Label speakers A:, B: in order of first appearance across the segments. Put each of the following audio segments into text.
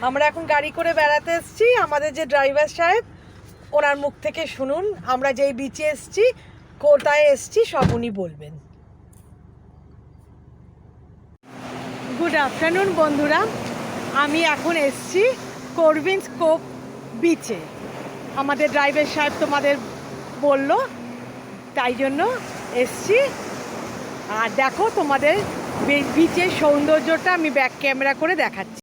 A: আমরা এখন গাড়ি করে বেড়াতে এসেছি। আমাদের যে ড্রাইভার সাহেব, ওনার মুখ থেকে শুনুন আমরা যেই বিচে এসেছি, কোথায় এসেছি সব উনি বলবেন। গুড আফটারনুন বন্ধুরা, আমি এখন এসেছি করভিন্স কোভ বিচে। আমাদের ড্রাইভার সাহেব তোমাদের বলল, তাই জন্য এসেছি। আর দেখো তোমাদের বিচের সৌন্দর্যটা আমি ব্যাক ক্যামেরা করে দেখাচ্ছি।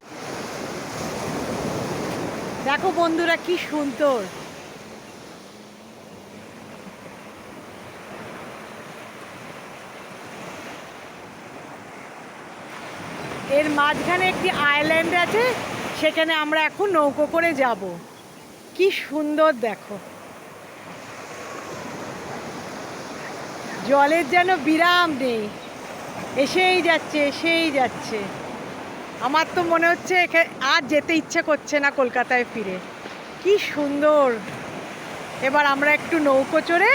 A: দেখো বন্ধুরা কি সুন্দর। এর মাঝখানে একটি আইল্যান্ড আছে, সেখানে আমরা এখন নৌকো করে যাব। কি সুন্দর দেখো, জলের যেন বিরাম নেই, এসেই যাচ্ছে এসেই যাচ্ছে। আমার তো মনে হচ্ছে আর যেতে ইচ্ছে করছে না কলকাতায় ফিরে। কি সুন্দর। এবার আমরা একটু নৌকো চড়ে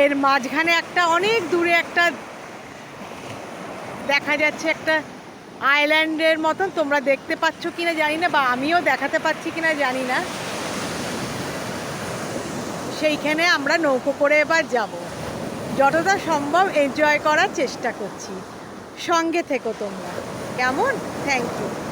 A: এর মাঝখানে একটা অনেক দূরে একটা দেখা যাচ্ছে একটা আইল্যান্ডের মতন। তোমরা দেখতে পাচ্ছ কিনা জানি না, বা আমিও দেখাতে পাচ্ছি কিনা জানি না। সেইখানে আমরা নৌকো করে এবার যাব। যতটা সম্ভব এনজয় করার চেষ্টা করছি। সঙ্গে থেকো তোমরা, কেমন? Thank you.